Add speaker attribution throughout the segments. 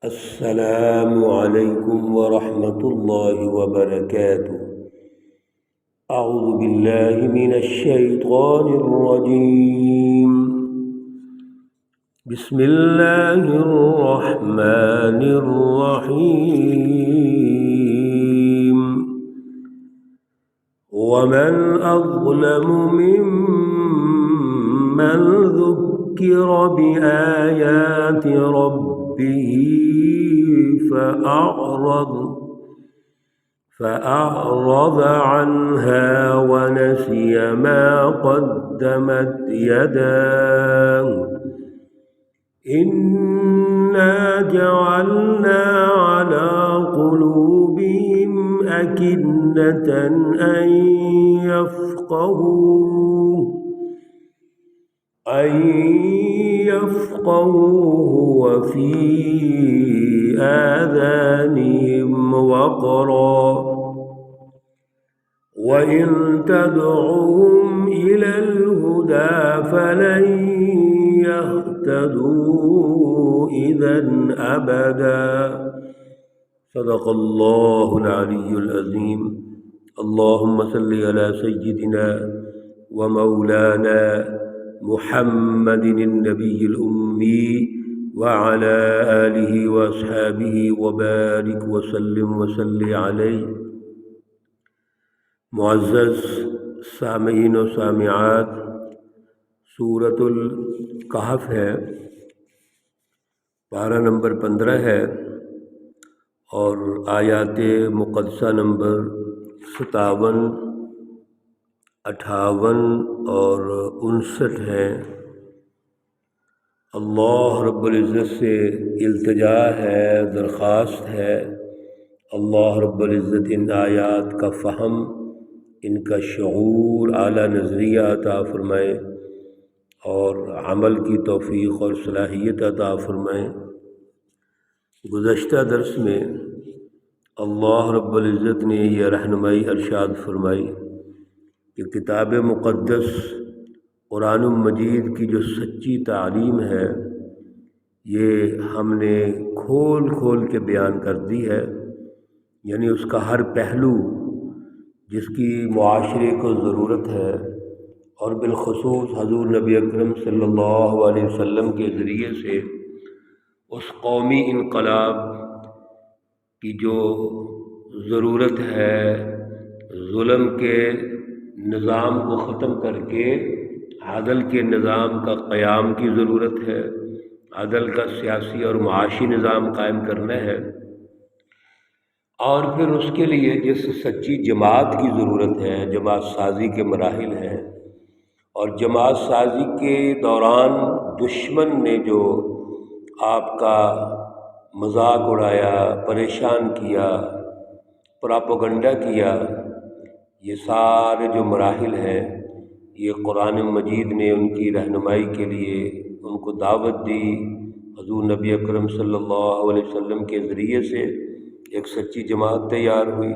Speaker 1: السلام عليكم ورحمة الله وبركاته. أعوذ بالله من الشيطان الرجيم. بسم الله الرحمن الرحيم. ومن أظلم ممن ذكر بآيات ربه فأعرض عنها ونسي ما قدمت يداه إنا جعلنا على قلوبهم أكنة أن يفقهوه وفي آذانهم وقرا وإن تدعوهم إلى الهدى فلن يهتدوا إذا أبدا. صدق الله العلي العظيم. اللهم صل على سيدنا ومولانا محمد النبي الأمي وعلى آله وأصحابه وبارك وسلم وصل علیہ. معزز سامعین و سامعات، سورۃ الکہف ہے، پارہ نمبر 15 ہے اور آیات مقدسہ نمبر 57، 58 اور 59 ہیں. اللہ رب العزت سے التجا ہے، درخواست ہے، اللہ رب العزت ان آیات کا فہم، ان کا شعور، اعلیٰ نظریہ عطا فرمائے اور عمل کی توفیق اور صلاحیت عطا فرمائے. گزشتہ درس میں اللہ رب العزت نے یہ رہنمائی ارشاد فرمائی کہ کتاب مقدس قرآن مجید کی جو سچی تعلیم ہے یہ ہم نے کھول کھول کے بیان کر دی ہے، یعنی اس کا ہر پہلو جس کی معاشرے کو ضرورت ہے، اور بالخصوص حضور نبی اکرم صلی اللہ علیہ وسلم کے ذریعے سے اس قومی انقلاب کی جو ضرورت ہے، ظلم کے نظام کو ختم کر کے عدل کے نظام کا قیام کی ضرورت ہے، عدل کا سیاسی اور معاشی نظام قائم کرنا ہے، اور پھر اس کے لیے جس سچی جماعت کی ضرورت ہے، جماعت سازی کے مراحل ہیں، اور جماعت سازی کے دوران دشمن نے جو آپ کا مذاق اڑایا، پریشان کیا، پراپیگنڈا کیا، یہ سارے جو مراحل ہیں یہ قرآن مجید نے ان کی رہنمائی کے لیے ان کو دعوت دی. حضور نبی اکرم صلی اللہ علیہ وسلم کے ذریعے سے ایک سچی جماعت تیار ہوئی،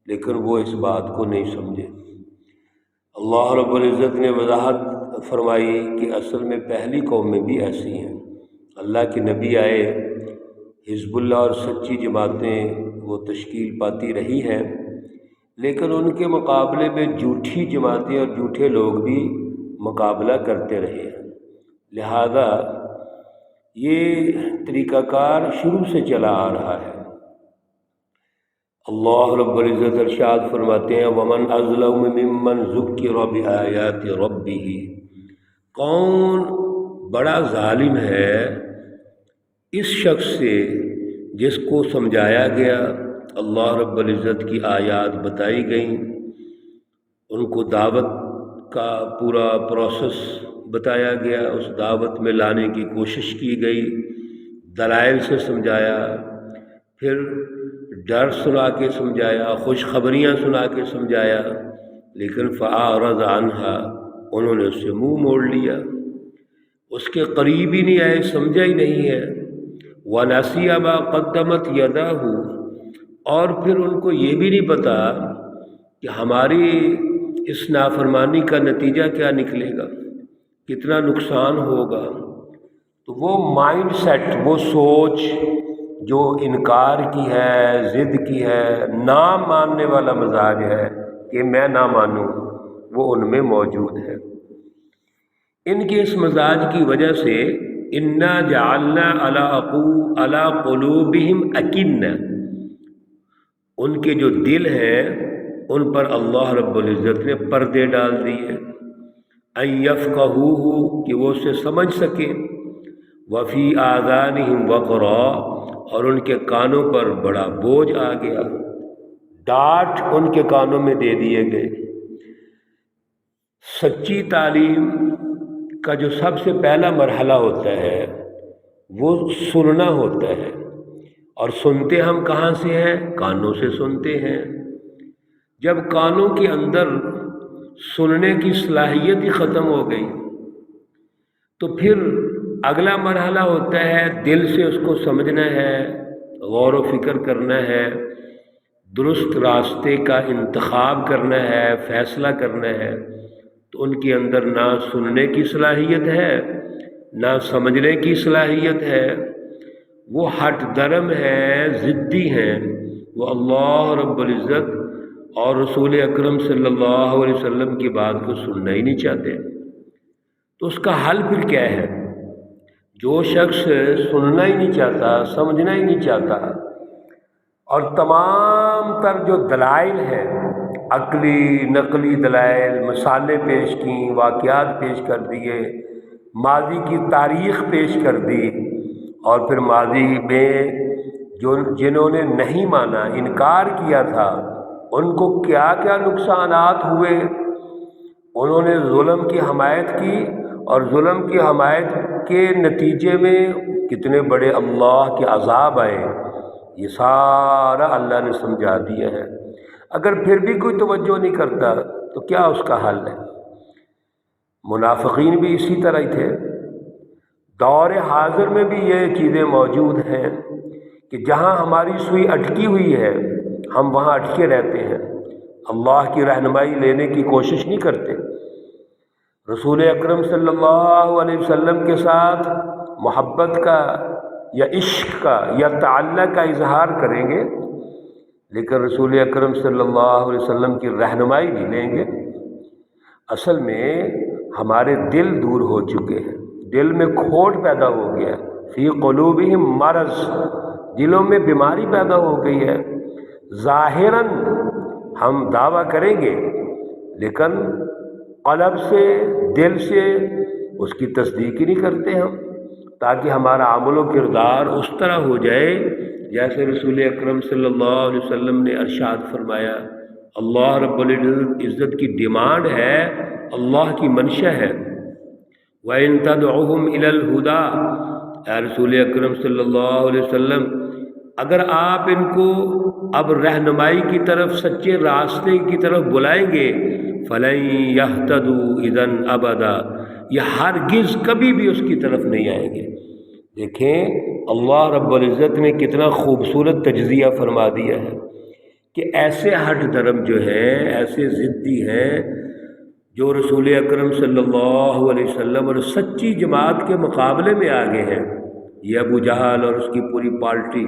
Speaker 1: لیکن وہ اس بات کو نہیں سمجھے. اللہ رب العزت نے وضاحت فرمائی کہ اصل میں پہلی قومیں بھی ایسی ہیں. اللہ کے نبی آئے، حزب اللہ اور سچی جماعتیں وہ تشکیل پاتی رہی ہیں، لیکن ان کے مقابلے میں جھوٹی جماعتیں اور جھوٹے لوگ بھی مقابلہ کرتے رہے ہیں. لہذا یہ طریقہ کار شروع سے چلا آ رہا ہے. اللہ رب العزت ارشاد فرماتے ہیں وَمَنْ أَظْلَمُ مِمَّنْ ذُكِّرَ بِآيَاتِ رَبِّهِ. کون بڑا ظالم ہے اس شخص سے جس کو سمجھایا گیا، اللہ رب العزت کی آیات بتائی گئیں، ان کو دعوت کا پورا پروسیس بتایا گیا، اس دعوت میں لانے کی کوشش کی گئی، دلائل سے سمجھایا، پھر ڈر سنا کے سمجھایا، خوشخبریاں سنا کے سمجھایا، لیکن فأعرض عنہا، انہوں نے اس سے منہ موڑ لیا، اس کے قریب ہی نہیں آئے، سمجھا ہی نہیں ہے. وَنَسِيَ مَا قَدَّمَتْ يَدَاهُ، اور پھر ان کو یہ بھی نہیں پتا کہ ہماری اس نافرمانی کا نتیجہ کیا نکلے گا، کتنا نقصان ہوگا. تو وہ مائنڈ سیٹ، وہ سوچ، جو انکار کی ہے، ضد کی ہے، نہ ماننے والا مزاج ہے کہ میں نہ مانوں، وہ ان میں موجود ہے۔ ان کے اس مزاج کی وجہ سے انا جعلنا علی قلوبہم اکنہ، ان کے جو دل ہیں ان پر اللہ رب العزت نے پردے ڈال دیے، ان یفقہوہ کہ وہ اسے سمجھ سکیں، وفی آذانہم وقرا اور ان کے کانوں پر بڑا بوجھ آ گیا، ڈانٹ ان کے کانوں میں دے دیے گئے۔ سچی تعلیم کا جو سب سے پہلا مرحلہ ہوتا ہے وہ سننا ہوتا ہے، اور سنتے ہم کہاں سے ہیں؟ کانوں سے سنتے ہیں۔ جب کانوں کے اندر سننے کی صلاحیت ہی ختم ہو گئی تو پھر اگلا مرحلہ ہوتا ہے دل سے اس کو سمجھنا ہے، غور و فکر کرنا ہے، درست راستے کا انتخاب کرنا ہے، فیصلہ کرنا ہے۔ تو ان کے اندر نہ سننے کی صلاحیت ہے، نہ سمجھنے کی صلاحیت ہے، وہ ہٹ درم ہیں، ضدی ہیں، وہ اللہ رب العزت اور رسول اکرم صلی اللہ علیہ وسلم کی بات کو سننا ہی نہیں چاہتے۔ تو اس کا حل پھر کیا ہے؟ جو شخص سننا ہی نہیں چاہتا، سمجھنا ہی نہیں چاہتا، اور تمام تر جو دلائل ہیں، عقلی نقلی دلائل، مثالیں پیش کیں، واقعات پیش کر دیے، ماضی کی تاریخ پیش کر دی، اور پھر ماضی میں جنہوں نے نہیں مانا، انکار کیا تھا، ان کو کیا کیا نقصانات ہوئے، انہوں نے ظلم کی حمایت کی، اور ظلم کی حمایت کے نتیجے میں کتنے بڑے اللہ کے عذاب آئے، یہ سارا اللہ نے سمجھا دیا ہے۔ اگر پھر بھی کوئی توجہ نہیں کرتا تو کیا اس کا حل ہے؟ منافقین بھی اسی طرح ہی تھے، دور حاضر میں بھی یہ چیزیں موجود ہیں کہ جہاں ہماری سوئی اٹکی ہوئی ہے ہم وہاں اٹکے رہتے ہیں، اللہ کی رہنمائی لینے کی کوشش نہیں کرتے، رسول اکرم صلی اللہ علیہ وسلم کے ساتھ محبت کا یا عشق کا یا تعلق کا اظہار کریں گے، لیکن رسول اکرم صلی اللہ علیہ وسلم کی رہنمائی نہیں لیں گے۔ اصل میں ہمارے دل دور ہو چکے ہیں، دل میں کھوٹ پیدا ہو گیا ہے، فی قلوبہم مرض، دلوں میں بیماری پیدا ہو گئی ہے۔ ظاہراً ہم دعویٰ کریں گے لیکن قلب سے، دل سے اس کی تصدیق ہی نہیں کرتے ہم، تاکہ ہمارا عمل و کردار اس طرح ہو جائے جیسے رسول اکرم صلی اللہ علیہ وسلم نے ارشاد فرمایا۔ اللہ رب العزت کی ڈیمانڈ ہے، اللہ کی منشا ہے، وَإِن تَدْعُهُمْ إِلَى الْهُدَىٰ، اے رسول اکرم صلی اللہ علیہ وسلم اگر آپ ان کو اب رہنمائی کی طرف، سچے راستے کی طرف بلائیں گے، فَلَن يَهْتَدُوا إِذًا أَبَدًا، یہ ہرگز کبھی بھی اس کی طرف نہیں آئیں گے۔ دیکھیں اللہ رب العزت نے کتنا خوبصورت تجزیہ فرما دیا ہے کہ ایسے ہٹ درم جو ہیں، ایسے ضدی ہیں جو رسول اکرم صلی اللہ علیہ وسلم اور سچی جماعت کے مقابلے میں آگے ہیں، یہ ابو جہل اور اس کی پوری پارٹی،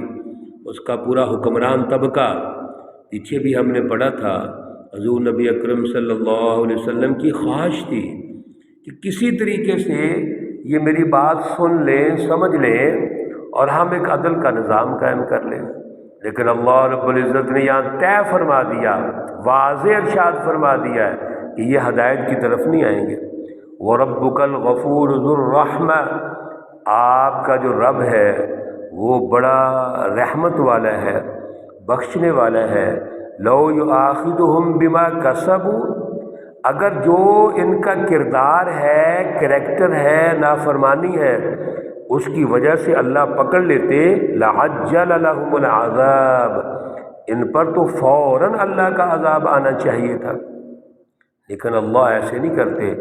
Speaker 1: اس کا پورا حکمران طبقہ۔ پیچھے بھی ہم نے پڑھا تھا حضور نبی اکرم صلی اللہ علیہ وسلم کی خواہش تھی کہ کسی طریقے سے یہ میری بات سن لیں، سمجھ لیں، اور ہم ایک عدل کا نظام قائم کر لیں، لیکن اللہ رب العزت نے یہاں طے فرما دیا، واضح ارشاد فرما دیا ہے کہ یہ ہدایت کی طرف نہیں آئیں گے۔ وَرَبُّكَ الْغَفُورُ ذُو الرَّحْمَةِ، آپ کا جو رب ہے وہ بڑا رحمت والا ہے، بخشنے والا ہے۔ لَوْ يُؤَاخِذُهُمْ بِمَا كَسَبُوا، اگر جو ان کا کردار ہے، کریکٹر ہے، نافرمانی ہے، اس کی وجہ سے اللہ پکڑ لیتے، لَعَجَّلَ لَهُمُ الْعَذَابَ، ان پر تو فوراً اللہ کا عذاب آنا چاہیے تھا، لیکن اللہ ایسے نہیں کرتے۔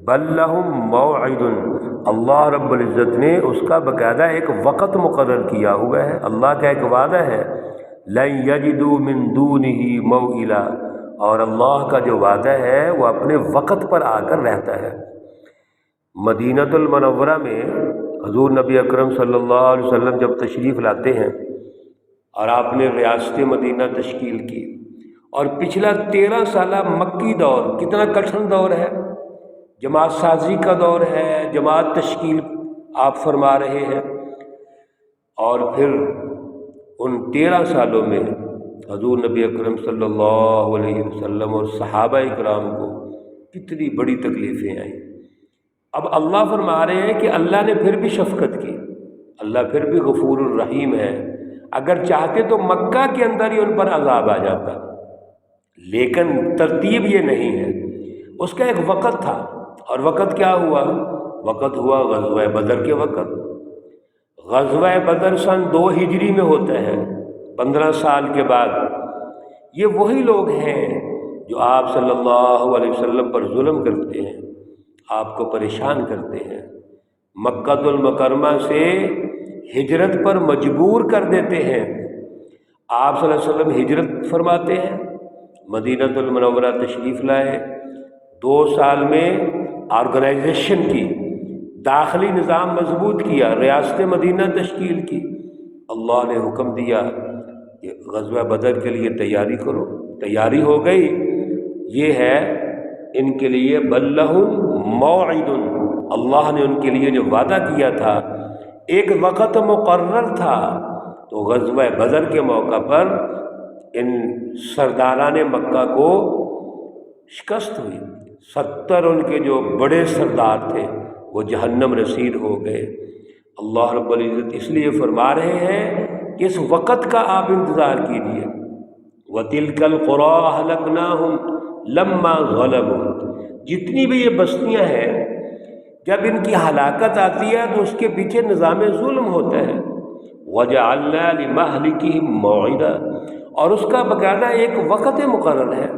Speaker 1: بَل لَهُم مَوْعِدٌ، اللہ رب العزت نے اس کا باقاعدہ ایک وقت مقرر کیا ہوا ہے، اللہ کا ایک وعدہ ہے، لَن يَجِدُوا مِن دُونِهِ مَوْئِلًا، اور اللہ کا جو وعدہ ہے وہ اپنے وقت پر آ کر رہتا ہے۔ مدینۃ المنورہ میں حضور نبی اکرم صلی اللہ علیہ وسلم جب تشریف لاتے ہیں اور آپ نے ریاست مدینہ تشکیل کی، اور پچھلا 13 سالہ مکی دور کتنا کٹھن دور ہے، جماعت سازی کا دور ہے، جماعت تشکیل آپ فرما رہے ہیں، اور پھر ان 13 سالوں میں حضور نبی اکرم صلی اللہ علیہ وسلم اور صحابہ اکرام کو کتنی بڑی تکلیفیں آئیں۔ اب اللہ فرما رہے ہیں کہ اللہ نے پھر بھی شفقت کی، اللہ پھر بھی غفور الرحیم ہے، اگر چاہتے تو مکہ کے اندر ہی ان پر عذاب آ جاتا، لیکن ترتیب یہ نہیں ہے، اس کا ایک وقت تھا، اور وقت کیا ہوا؟ وقت ہوا غزوہ بدر کے وقت۔ غزوہ بدر سن 2 ہجری میں ہوتا ہے، 15 سال کے بعد۔ یہ وہی لوگ ہیں جو آپ صلی اللہ علیہ وسلم پر ظلم کرتے ہیں، آپ کو پریشان کرتے ہیں، مکہ المکرمہ سے ہجرت پر مجبور کر دیتے ہیں۔ آپ صلی اللہ علیہ وسلم ہجرت فرماتے ہیں، مدینہ المنورہ تشریف لائے، 2 سال میں آرگنائزیشن کی، داخلی نظام مضبوط کیا، ریاست مدینہ تشکیل کی۔ اللہ نے حکم دیا کہ غزوہ بدر کے لیے تیاری کرو، تیاری ہو گئی۔ یہ ہے ان کے لیے بلہم موعد، اللہ نے ان کے لیے جو وعدہ کیا تھا، ایک وقت مقرر تھا، تو غزوہ بدر کے موقع پر ان سرداران مکہ کو شکست ہوئی، 70 ان کے جو بڑے سردار تھے وہ جہنم رسید ہو گئے۔ اللہ رب العزت اس لیے فرما رہے ہیں کہ اس وقت کا آپ انتظار کیجیے، وَتِلْكَ الْقُرَىٰ أَهْلَكْنَاهُمْ لَمَّا ظَلَمُوا، جتنی بھی یہ بستیاں ہیں جب ان کی ہلاکت آتی ہے تو اس کے پیچھے نظام ظلم ہوتا ہے، وَجَعَلْنَا لِمَهْلِكِهِمْ مَوْعِدًا، اور اس کا باقاعدہ ایک وقت مقرر ہے۔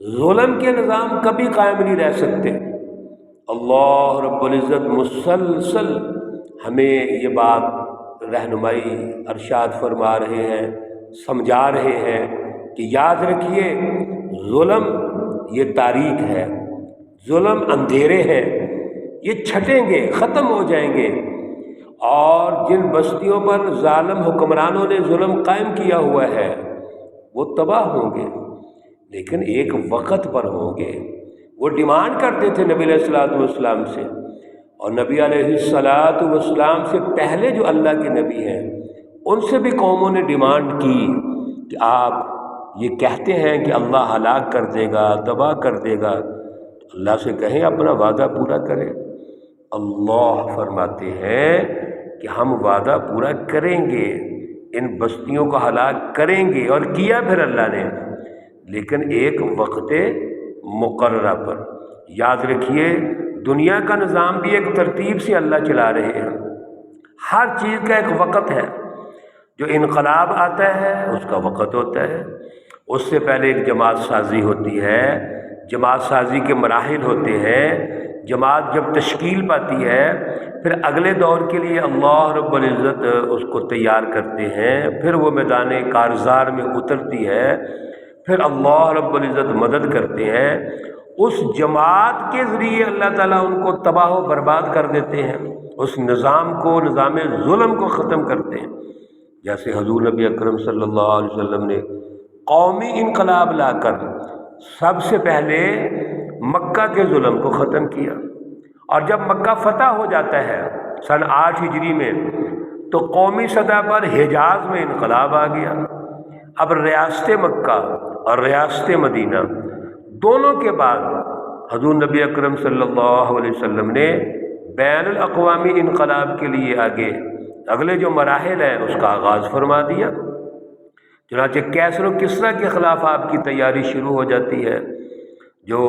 Speaker 1: ظلم کے نظام کبھی قائم نہیں رہ سکتے۔ اللہ رب العزت مسلسل ہمیں یہ بات رہنمائی ارشاد فرما رہے ہیں، سمجھا رہے ہیں کہ یاد رکھیے ظلم یہ تاریک ہے، ظلم اندھیرے ہیں، یہ چھٹیں گے، ختم ہو جائیں گے، اور جن بستیوں پر ظالم حکمرانوں نے ظلم قائم کیا ہوا ہے وہ تباہ ہوں گے، لیکن ایک وقت پر ہوں گے۔ وہ ڈیمانڈ کرتے تھے نبی علیہ الصلوۃ والسلام سے، اور نبی علیہ الصلوۃ والسلام سے پہلے جو اللہ کے نبی ہیں ان سے بھی قوموں نے ڈیمانڈ کی کہ آپ یہ کہتے ہیں کہ اللہ ہلاک کر دے گا، تباہ کر دے گا، اللہ سے کہیں اپنا وعدہ پورا کریں۔ اللہ فرماتے ہیں کہ ہم وعدہ پورا کریں گے، ان بستیوں کو ہلاک کریں گے، اور کیا پھر اللہ نے، لیکن ایک وقت مقررہ پر۔ یاد رکھیے دنیا کا نظام بھی ایک ترتیب سے اللہ چلا رہے ہیں، ہر چیز کا ایک وقت ہے۔ جو انقلاب آتا ہے اس کا وقت ہوتا ہے، اس سے پہلے ایک جماعت سازی ہوتی ہے، جماعت سازی کے مراحل ہوتے ہیں، جماعت جب تشکیل پاتی ہے پھر اگلے دور کے لیے اللہ رب العزت اس کو تیار کرتے ہیں، پھر وہ میدان کارزار میں اترتی ہے، پھر اللہ رب العزت مدد کرتے ہیں، اس جماعت کے ذریعے اللہ تعالیٰ ان کو تباہ و برباد کر دیتے ہیں، اس نظام کو، نظام ظلم کو ختم کرتے ہیں۔ جیسے حضور نبی اکرم صلی اللہ علیہ وسلم نے قومی انقلاب لا کر سب سے پہلے مکہ کے ظلم کو ختم کیا، اور جب مکہ فتح ہو جاتا ہے سن 8 ہجری میں تو قومی سطح پر حجاز میں انقلاب آ گیا۔ اب ریاست مکہ اور ریاست مدینہ دونوں کے بعد حضور نبی اکرم صلی اللہ علیہ وسلم نے بین الاقوامی انقلاب کے لیے آگے اگلے جو مراحل ہیں اس کا آغاز فرما دیا۔ چنانچہ کیسر و کسریٰ کے خلاف آپ کی تیاری شروع ہو جاتی ہے، جو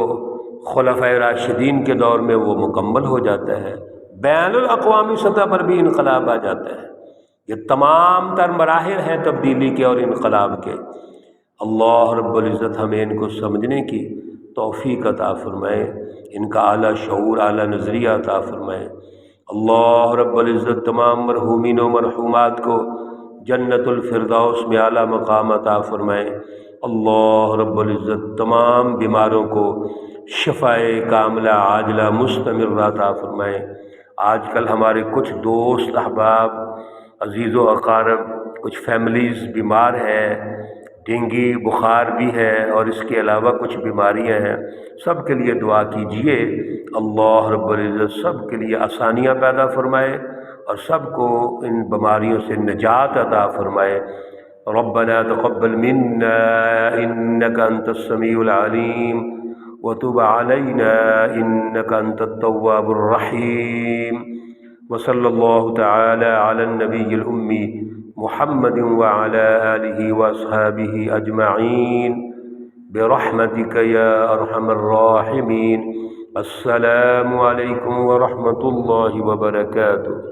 Speaker 1: خلفائے راشدین کے دور میں وہ مکمل ہو جاتا ہے، بین الاقوامی سطح پر بھی انقلاب آ جاتا ہے۔ یہ تمام تر مراحل ہیں تبدیلی کے اور انقلاب کے۔ اللہ رب العزت ہمیں ان کو سمجھنے کی توفیق عطا فرمائے، ان کا اعلیٰ شعور، اعلیٰ نظریہ عطا فرمائے۔ اللہ رب العزت تمام مرحومین و مرحومات کو جنت الفردوس میں اعلیٰ مقام عطا فرمائے۔ اللہ رب العزت تمام بیماروں کو شفائے کاملہ عاجلہ مستمرہ عطا فرمائے۔ آج کل ہمارے کچھ دوست احباب، عزیز و اقارب کچھ فیملیز بیمار ہیں، ڈینگی بخار بھی ہے اور اس کے علاوہ کچھ بیماریاں ہیں، سب کے لیے دعا کیجیے۔ اللہ رب العزت سب کے لیے آسانیاں پیدا فرمائے اور سب کو ان بیماریوں سے نجات عطا فرمائے۔ ربنا تقبل منا انك انت السميع العليم وتب علينا انك انت التواب الرحيم، وصلى الله تعالى على النبي الأمي محمد وعلى آله وأصحابه أجمعين برحمتك يا أرحم الراحمين۔ السلام عليكم ورحمة الله وبركاته۔